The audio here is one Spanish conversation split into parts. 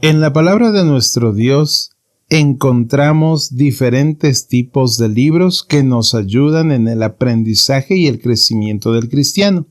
En la palabra de nuestro Dios encontramos diferentes tipos de libros que nos ayudan en el aprendizaje y el crecimiento del cristiano.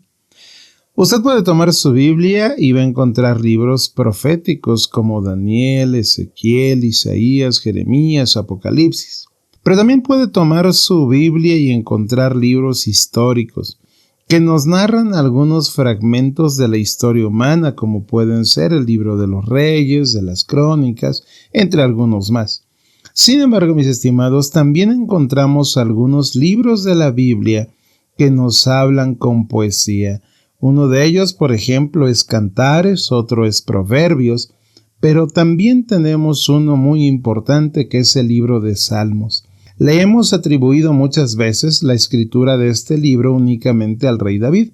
Usted puede tomar su Biblia y va a encontrar libros proféticos como Daniel, Ezequiel, Isaías, Jeremías, Apocalipsis. Pero también puede tomar su Biblia y encontrar libros históricos que nos narran algunos fragmentos de la historia humana, como pueden ser el libro de los Reyes, de las Crónicas, entre algunos más. Sin embargo, mis estimados, también encontramos algunos libros de la Biblia que nos hablan con poesía. Uno de ellos, por ejemplo, es Cantares, otro es Proverbios, pero también tenemos uno muy importante que es el libro de Salmos. Le hemos atribuido muchas veces la escritura de este libro únicamente al rey David.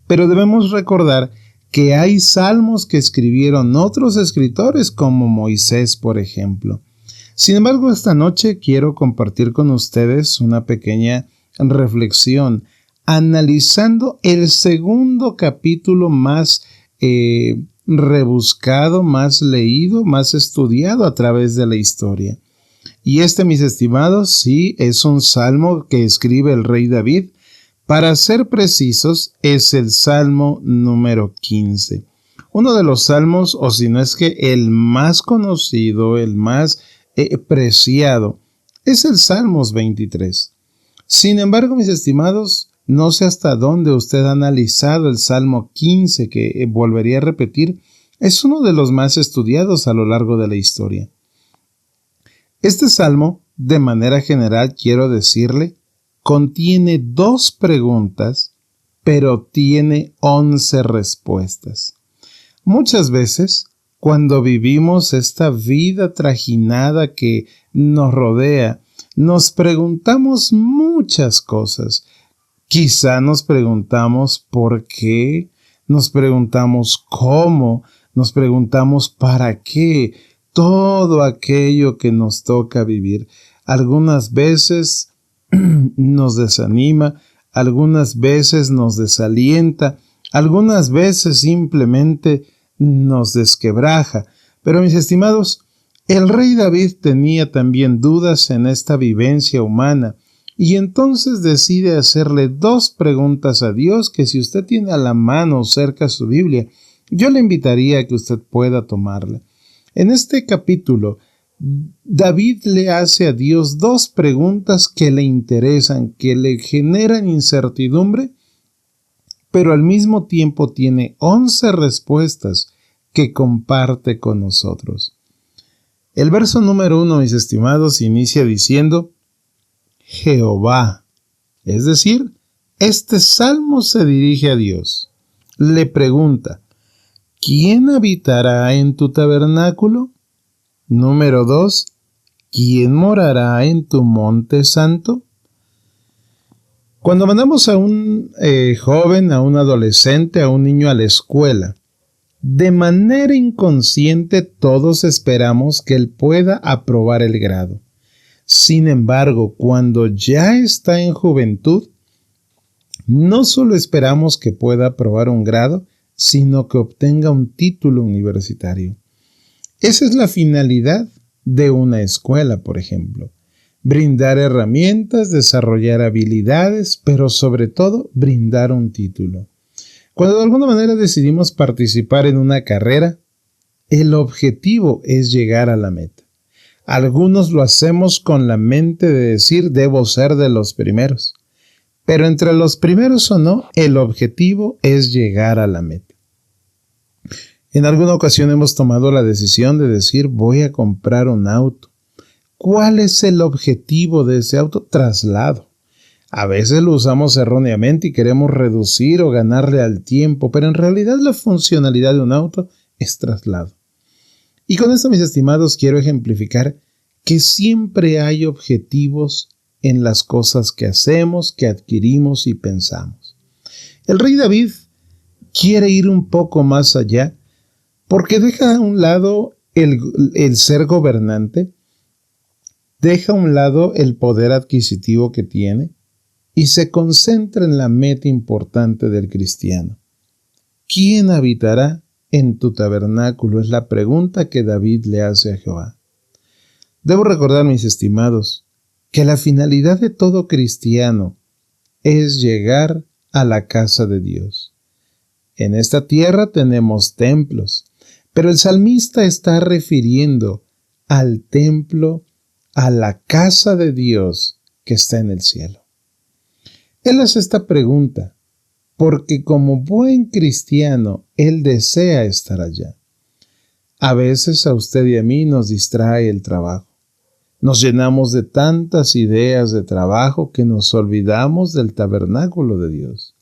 Pero debemos recordar que hay salmos que escribieron otros escritores como Moisés, por ejemplo. Sin embargo, esta noche quiero compartir con ustedes una pequeña reflexión analizando el segundo capítulo más rebuscado, más leído, más estudiado a través de la historia. Y mis estimados, sí, es un salmo que escribe el rey David. Para ser precisos, es el Salmo número 15. Uno de los salmos, o si no es que el más conocido, el más preciado, es el Salmos 23. Sin embargo, mis estimados, no sé hasta dónde usted ha analizado el Salmo 15, que volvería a repetir, es uno de los más estudiados a lo largo de la historia. Este salmo, de manera general, quiero decirle, contiene 2 preguntas, pero tiene 11 respuestas. Muchas veces, cuando vivimos esta vida trajinada que nos rodea, nos preguntamos muchas cosas. Quizá nos preguntamos por qué, nos preguntamos cómo, nos preguntamos para qué. Todo aquello que nos toca vivir. Algunas veces nos desanima, algunas veces nos desalienta, algunas veces simplemente nos desquebraja. Pero mis estimados, el rey David tenía también dudas en esta vivencia humana y entonces decide hacerle 2 preguntas a Dios que si usted tiene a la mano cerca su Biblia, yo le invitaría a que usted pueda tomarla. En este capítulo, David le hace a Dios 2 preguntas que le interesan, que le generan incertidumbre, pero al mismo tiempo tiene 11 respuestas que comparte con nosotros. El verso número 1, mis estimados, inicia diciendo Jehová. Es decir, este salmo se dirige a Dios. Le pregunta, ¿quién habitará en tu tabernáculo? Número 2. ¿Quién morará en tu monte santo? Cuando mandamos a un joven, a un adolescente, a un niño a la escuela, de manera inconsciente todos esperamos que él pueda aprobar el grado. Sin embargo, cuando ya está en juventud, no solo esperamos que pueda aprobar un grado, sino que obtenga un título universitario. Esa es la finalidad de una escuela, por ejemplo. Brindar herramientas, desarrollar habilidades, pero sobre todo brindar un título. Cuando de alguna manera decidimos participar en una carrera, el objetivo es llegar a la meta. Algunos lo hacemos con la mente de decir debo ser de los primeros. Pero entre los primeros o no, el objetivo es llegar a la meta. En alguna ocasión hemos tomado la decisión de decir voy a comprar un auto. ¿Cuál es el objetivo de ese auto? Traslado. A veces lo usamos erróneamente y queremos reducir o ganarle al tiempo, pero en realidad la funcionalidad de un auto es traslado. Y con esto, mis estimados, quiero ejemplificar que siempre hay objetivos en las cosas que hacemos, que adquirimos y pensamos. El rey David quiere ir un poco más allá porque deja a un lado el ser gobernante, deja a un lado el poder adquisitivo que tiene y se concentra en la meta importante del cristiano. ¿Quién habitará en tu tabernáculo? Es la pregunta que David le hace a Jehová. Debo recordar, mis estimados, que la finalidad de todo cristiano es llegar a la casa de Dios. En esta tierra tenemos templos, pero el salmista está refiriendo al templo, a la casa de Dios que está en el cielo. Él hace esta pregunta porque como buen cristiano, él desea estar allá. A veces a usted y a mí nos distrae el trabajo. Nos llenamos de tantas ideas de trabajo que nos olvidamos del tabernáculo de Dios.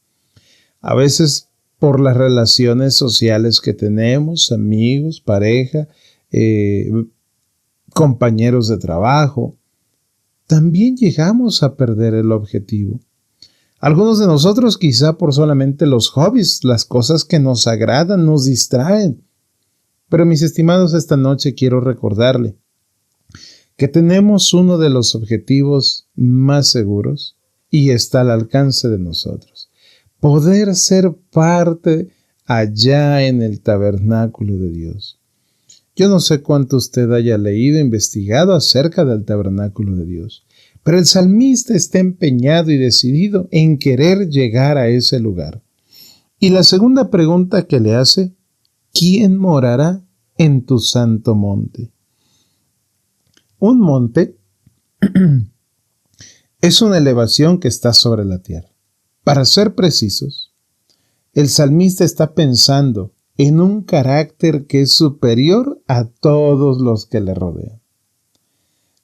A veces por las relaciones sociales que tenemos, amigos, pareja, compañeros de trabajo, también llegamos a perder el objetivo. Algunos de nosotros quizá por solamente los hobbies, las cosas que nos agradan, nos distraen. Pero mis estimados, esta noche quiero recordarle que tenemos uno de los objetivos más seguros y está al alcance de nosotros. Poder ser parte allá en el tabernáculo de Dios. Yo no sé cuánto usted haya leído e investigado acerca del tabernáculo de Dios, pero el salmista está empeñado y decidido en querer llegar a ese lugar. Y la segunda pregunta que le hace, ¿quién morará en tu santo monte? Un monte es una elevación que está sobre la tierra. Para ser precisos, el salmista está pensando en un carácter que es superior a todos los que le rodean.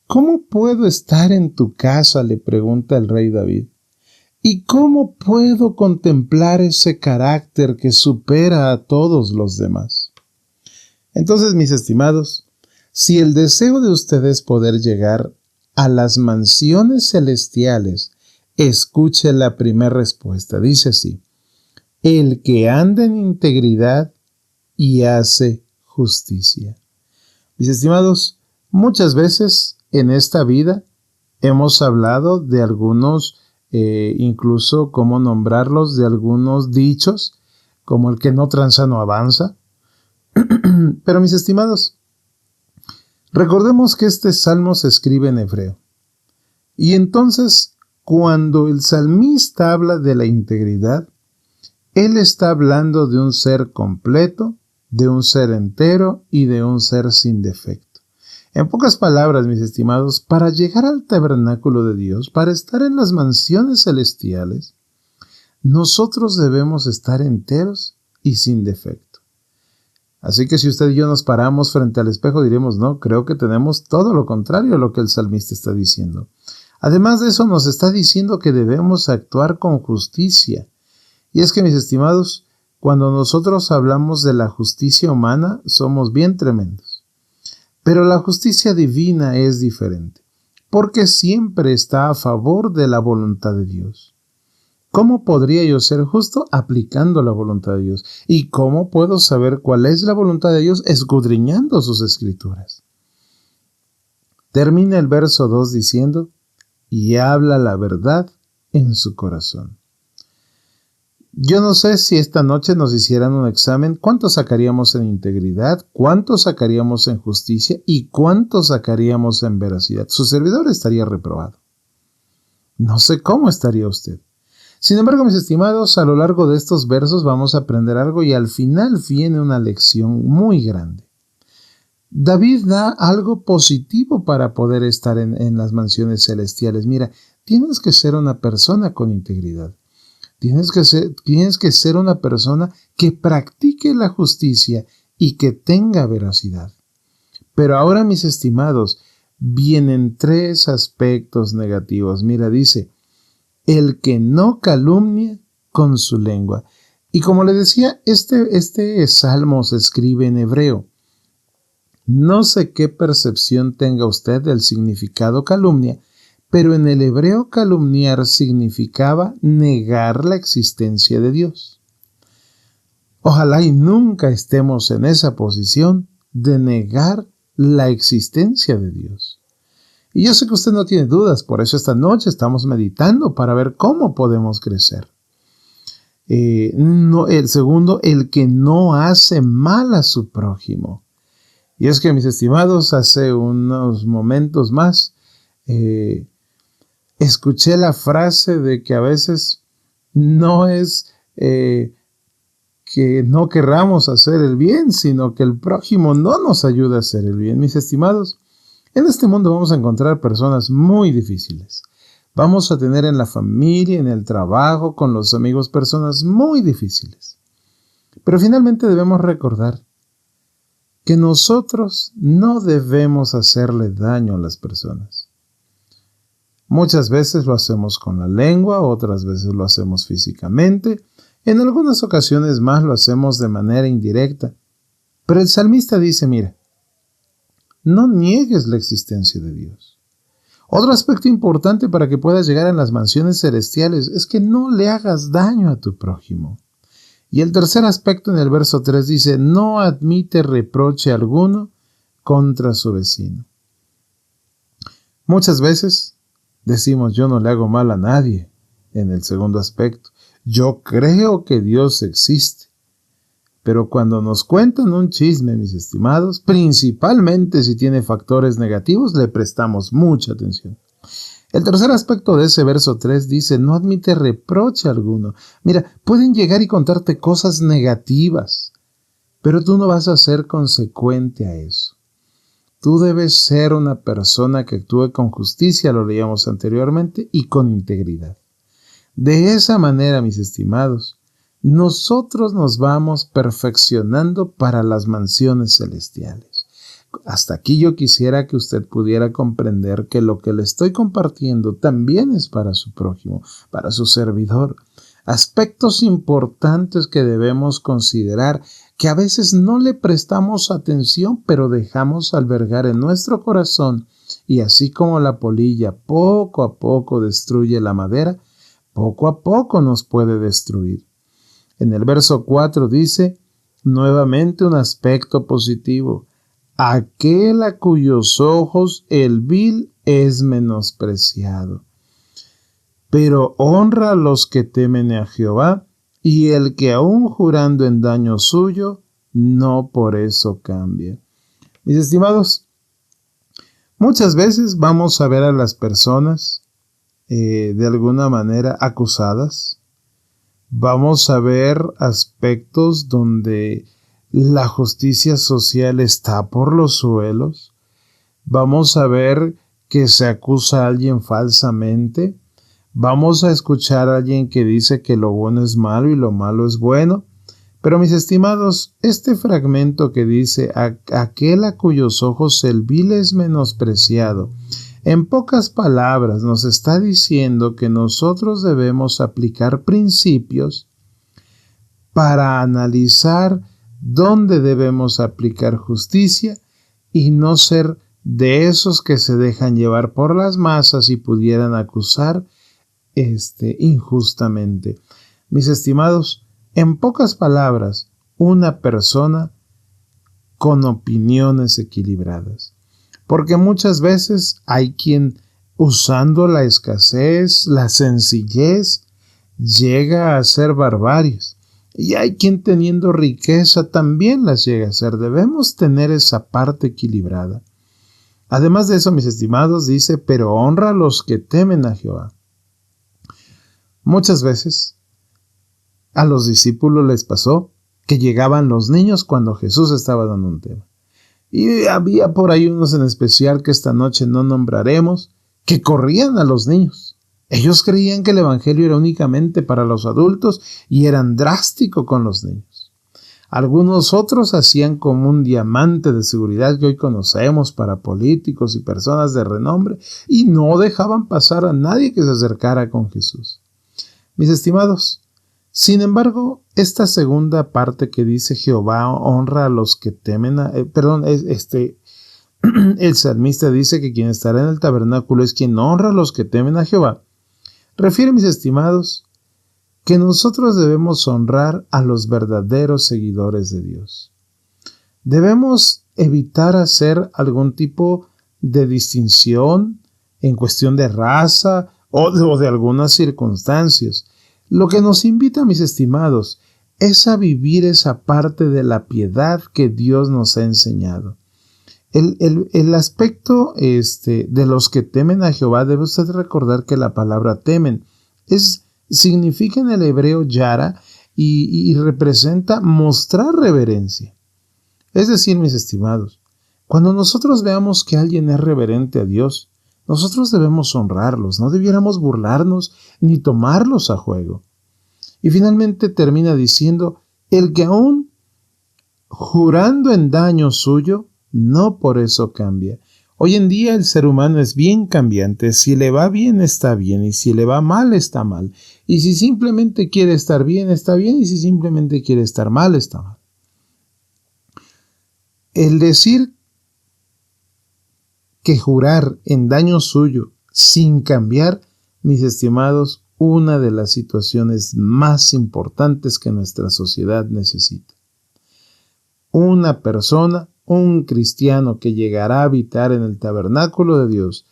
¿Cómo puedo estar en tu casa?, le pregunta el rey David. ¿Y cómo puedo contemplar ese carácter que supera a todos los demás? Entonces, mis estimados, si el deseo de ustedes es poder llegar a las mansiones celestiales, escuche la primera respuesta. Dice así: el que anda en integridad y hace justicia. Mis estimados, muchas veces en esta vida hemos hablado de algunos, incluso cómo nombrarlos, de algunos dichos, como el que no tranza no avanza. Pero mis estimados, recordemos que este salmo se escribe en hebreo. Y entonces, cuando el salmista habla de la integridad, él está hablando de un ser completo, de un ser entero y de un ser sin defecto. En pocas palabras, mis estimados, para llegar al tabernáculo de Dios, para estar en las mansiones celestiales, nosotros debemos estar enteros y sin defecto. Así que si usted y yo nos paramos frente al espejo, diremos, no, creo que tenemos todo lo contrario a lo que el salmista está diciendo. Además de eso, nos está diciendo que debemos actuar con justicia. Y es que, mis estimados, cuando nosotros hablamos de la justicia humana, somos bien tremendos. Pero la justicia divina es diferente, porque siempre está a favor de la voluntad de Dios. ¿Cómo podría yo ser justo? Aplicando la voluntad de Dios. ¿Y cómo puedo saber cuál es la voluntad de Dios? Escudriñando sus escrituras. Termina el verso 2 diciendo, y habla la verdad en su corazón. Yo no sé si esta noche nos hicieran un examen, ¿cuánto sacaríamos en integridad? ¿Cuánto sacaríamos en justicia? ¿Y cuánto sacaríamos en veracidad? Su servidor estaría reprobado. No sé cómo estaría usted. Sin embargo, mis estimados, a lo largo de estos versos vamos a aprender algo y al final viene una lección muy grande. David da algo positivo para poder estar en las mansiones celestiales. Mira, tienes que ser una persona con integridad. Tienes que ser una persona que practique la justicia y que tenga veracidad. Pero ahora, mis estimados, vienen 3 aspectos negativos. Mira, dice, el que no calumnia con su lengua. Y como le decía, este salmo se escribe en hebreo. No sé qué percepción tenga usted del significado calumnia, pero en el hebreo calumniar significaba negar la existencia de Dios. Ojalá y nunca estemos en esa posición de negar la existencia de Dios. Y yo sé que usted no tiene dudas, por eso esta noche estamos meditando para ver cómo podemos crecer. El segundo, el que no hace mal a su prójimo. Y es que, mis estimados, hace unos momentos más, escuché la frase de que a veces no es que no querramos hacer el bien, sino que el prójimo no nos ayuda a hacer el bien. Mis estimados, en este mundo vamos a encontrar personas muy difíciles. Vamos a tener en la familia, en el trabajo, con los amigos, personas muy difíciles. Pero finalmente debemos recordar que nosotros no debemos hacerle daño a las personas. Muchas veces lo hacemos con la lengua, otras veces lo hacemos físicamente, en algunas ocasiones más lo hacemos de manera indirecta. Pero el salmista dice, mira, no niegues la existencia de Dios. Otro aspecto importante para que puedas llegar a las mansiones celestiales es que no le hagas daño a tu prójimo. Y el tercer aspecto en el verso 3 dice, no admite reproche alguno contra su vecino. Muchas veces decimos, yo no le hago mal a nadie. En el segundo aspecto, yo creo que Dios existe. Pero cuando nos cuentan un chisme, mis estimados, principalmente si tiene factores negativos, le prestamos mucha atención. El tercer aspecto de ese verso 3 dice, no admite reproche alguno. Mira, pueden llegar y contarte cosas negativas, pero tú no vas a ser consecuente a eso. Tú debes ser una persona que actúe con justicia, lo leíamos anteriormente, y con integridad. De esa manera, mis estimados, nosotros nos vamos perfeccionando para las mansiones celestiales. Hasta aquí yo quisiera que usted pudiera comprender que lo que le estoy compartiendo también es para su prójimo, para su servidor. Aspectos importantes que debemos considerar, que a veces no le prestamos atención, pero dejamos albergar en nuestro corazón, y así como la polilla poco a poco destruye la madera, poco a poco nos puede destruir. En el verso 4 dice, nuevamente un aspecto positivo, aquel a cuyos ojos el vil es menospreciado, pero honra a los que temen a Jehová, y el que aun jurando en daño suyo, no por eso cambia. Mis estimados, muchas veces vamos a ver a las personas de alguna manera acusadas. Vamos a ver aspectos donde la justicia social está por los suelos. Vamos a ver que se acusa a alguien falsamente. Vamos a escuchar a alguien que dice que lo bueno es malo y lo malo es bueno. Pero mis estimados, este fragmento que dice, aquel a cuyos ojos el vil es menospreciado, en pocas palabras nos está diciendo que nosotros debemos aplicar principios para analizar dónde debemos aplicar justicia y no ser de esos que se dejan llevar por las masas y pudieran acusar injustamente. Mis estimados, en pocas palabras, una persona con opiniones equilibradas. Porque muchas veces hay quien, usando la escasez, la sencillez, llega a hacer barbaries. Y hay quien teniendo riqueza también las llega a hacer. Debemos tener esa parte equilibrada. Además de eso, mis estimados, dice, pero honra a los que temen a Jehová. Muchas veces a los discípulos les pasó que llegaban los niños cuando Jesús estaba dando un tema. Y había por ahí unos en especial que esta noche no nombraremos, que corrían a los niños. Ellos creían que el evangelio era únicamente para los adultos y eran drásticos con los niños. Algunos otros hacían como un diamante de seguridad que hoy conocemos para políticos y personas de renombre y no dejaban pasar a nadie que se acercara con Jesús. Mis estimados, sin embargo, esta segunda parte que dice Jehová honra a los que temen el salmista dice que quien estará en el tabernáculo es quien honra a los que temen a Jehová. Refiere, mis estimados, que nosotros debemos honrar a los verdaderos seguidores de Dios. Debemos evitar hacer algún tipo de distinción en cuestión de raza o de algunas circunstancias. Lo que nos invita, mis estimados, es a vivir esa parte de la piedad que Dios nos ha enseñado. El aspecto de los que temen a Jehová, debe usted recordar que la palabra temen significa en el hebreo yara y representa mostrar reverencia. Es decir, mis estimados, cuando nosotros veamos que alguien es reverente a Dios, nosotros debemos honrarlos, no debiéramos burlarnos ni tomarlos a juego. Y finalmente termina diciendo, el que aún jurando en daño suyo, no por eso cambia. Hoy en día el ser humano es bien cambiante. Si le va bien, está bien. Y si le va mal, está mal. Y si simplemente quiere estar bien, está bien. Y si simplemente quiere estar mal, está mal. El decir que jurar en daño suyo sin cambiar, mis estimados, una de las situaciones más importantes que nuestra sociedad necesita. Una persona, un cristiano que llegará a habitar en el tabernáculo de Dios,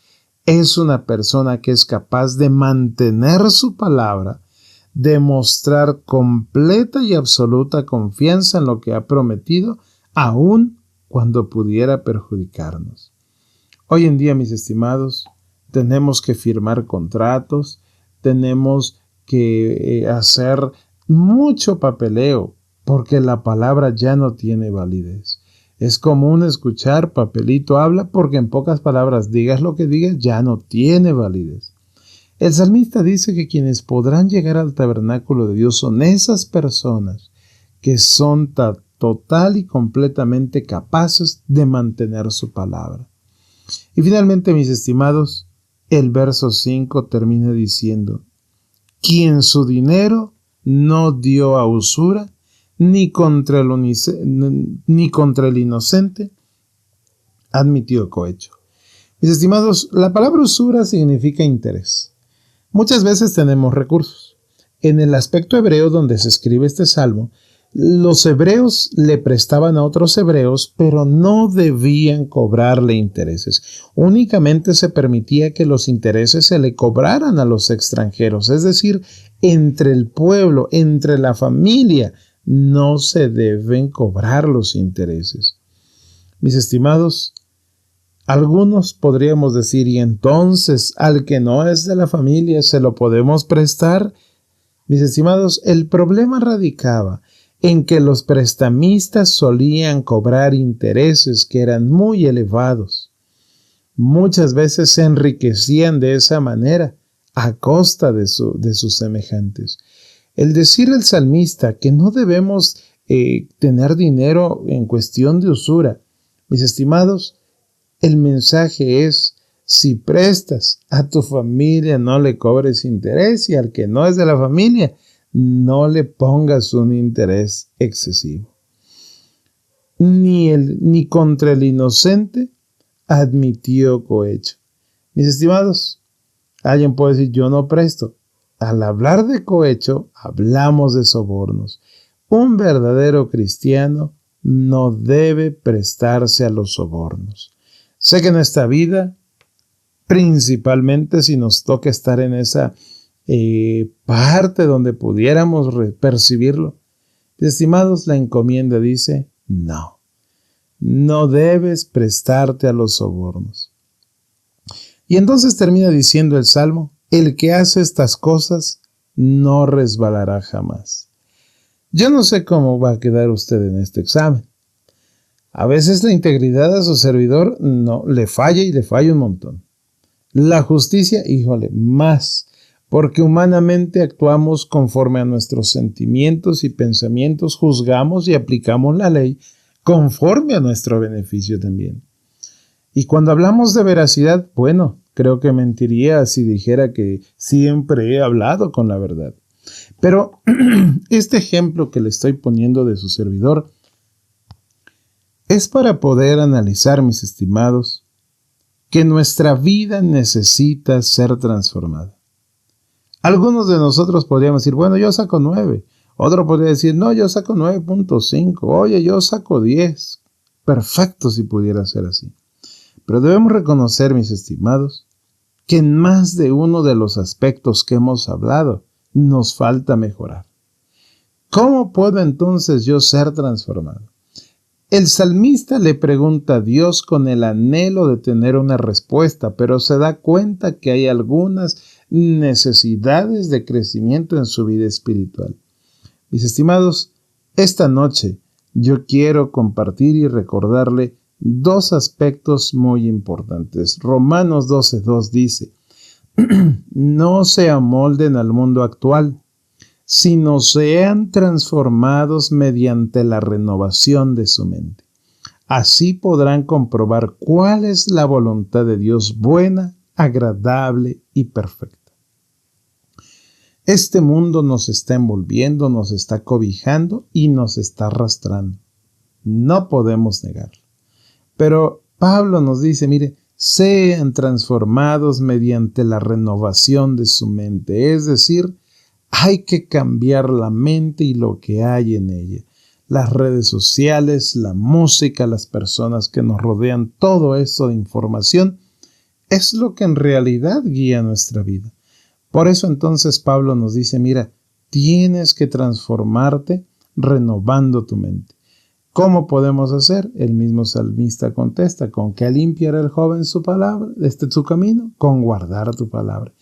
es una persona que es capaz de mantener su palabra, de mostrar completa y absoluta confianza en lo que ha prometido, aun cuando pudiera perjudicarnos. Hoy en día, mis estimados, tenemos que firmar contratos, tenemos que hacer mucho papeleo, porque la palabra ya no tiene validez. Es común escuchar papelito habla, porque en pocas palabras, digas lo que digas, ya no tiene validez. El salmista dice que quienes podrán llegar al tabernáculo de Dios son esas personas que son total y completamente capaces de mantener su palabra. Y finalmente, mis estimados, el verso 5 termina diciendo, quien su dinero no dio a usura, ni contra el inocente admitió cohecho. Mis estimados, la palabra usura significa interés. Muchas veces tenemos recursos. En el aspecto hebreo donde se escribe este salmo, los hebreos le prestaban a otros hebreos, pero no debían cobrarle intereses. Únicamente se permitía que los intereses se le cobraran a los extranjeros, es decir, entre el pueblo, entre la familia, no se deben cobrar los intereses. Mis estimados, algunos podríamos decir, y entonces al que no es de la familia se lo podemos prestar. Mis estimados, el problema radicaba en que los prestamistas solían cobrar intereses que eran muy elevados. Muchas veces se enriquecían de esa manera a costa de sus semejantes. El decir el salmista que no debemos tener dinero en cuestión de usura, mis estimados, el mensaje es, si prestas a tu familia no le cobres interés y al que no es de la familia no le pongas un interés excesivo. Ni contra el inocente admitió cohecho. Mis estimados, alguien puede decir, yo no presto. Al hablar de cohecho, hablamos de sobornos. Un verdadero cristiano no debe prestarse a los sobornos. Sé que en esta vida, principalmente si nos toca estar en esa parte donde pudiéramos percibirlo, estimados, la encomienda dice, no debes prestarte a los sobornos. Y entonces termina diciendo el Salmo, el que hace estas cosas no resbalará jamás. Yo no sé cómo va a quedar usted en este examen. A veces la integridad a su servidor no le falla y le falla un montón. La justicia, híjole, más, porque humanamente actuamos conforme a nuestros sentimientos y pensamientos, juzgamos y aplicamos la ley conforme a nuestro beneficio también. Y cuando hablamos de veracidad, bueno, creo que mentiría si dijera que siempre he hablado con la verdad. Pero este ejemplo que le estoy poniendo de su servidor es para poder analizar, mis estimados, que nuestra vida necesita ser transformada. Algunos de nosotros podríamos decir, bueno, yo saco 9. Otro podría decir, no, yo saco 9.5. Oye, yo saco 10. Perfecto si pudiera ser así. Pero debemos reconocer, mis estimados, que en más de uno de los aspectos que hemos hablado, nos falta mejorar. ¿Cómo puedo entonces yo ser transformado? El salmista le pregunta a Dios con el anhelo de tener una respuesta, pero se da cuenta que hay algunas necesidades de crecimiento en su vida espiritual. Mis estimados, esta noche yo quiero compartir y recordarle dos aspectos muy importantes. Romanos 12:2 dice, no se amolden al mundo actual, sino sean transformados mediante la renovación de su mente. Así podrán comprobar cuál es la voluntad de Dios buena, agradable y perfecta. Este mundo nos está envolviendo, nos está cobijando y nos está arrastrando. No podemos negarlo. Pero Pablo nos dice, mire, sean transformados mediante la renovación de su mente. Es decir, hay que cambiar la mente y lo que hay en ella. Las redes sociales, la música, las personas que nos rodean, todo esto de información es lo que en realidad guía nuestra vida. Por eso entonces Pablo nos dice, mira, tienes que transformarte renovando tu mente. ¿Cómo podemos hacer? El mismo salmista contesta, ¿con qué limpiará el joven su palabra, su camino? Con guardar tu palabra.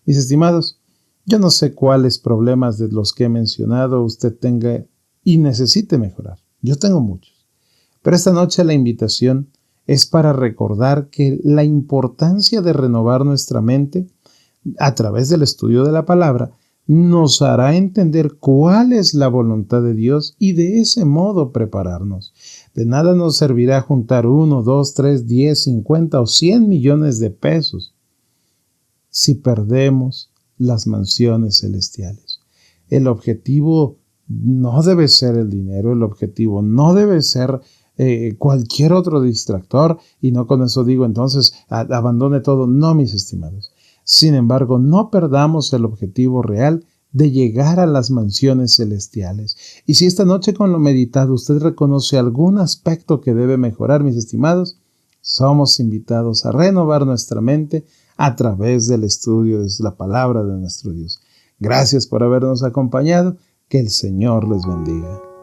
Mis estimados, yo no sé cuáles problemas de los que he mencionado usted tenga y necesite mejorar. Yo tengo muchos. Pero esta noche la invitación es para recordar que la importancia de renovar nuestra mente a través del estudio de la palabra nos hará entender cuál es la voluntad de Dios y de ese modo prepararnos. De nada nos servirá juntar 1, 2, 3, 10, 50 o 100 millones de pesos si perdemos las mansiones celestiales. El objetivo no debe ser el dinero, el objetivo no debe ser cualquier otro distractor, y no con eso digo entonces abandone todo. No, mis estimados. Sin embargo, no perdamos el objetivo real de llegar a las mansiones celestiales. Y si esta noche con lo meditado usted reconoce algún aspecto que debe mejorar, mis estimados, somos invitados a renovar nuestra mente a través del estudio de la palabra de nuestro Dios. Gracias por habernos acompañado. Que el Señor les bendiga.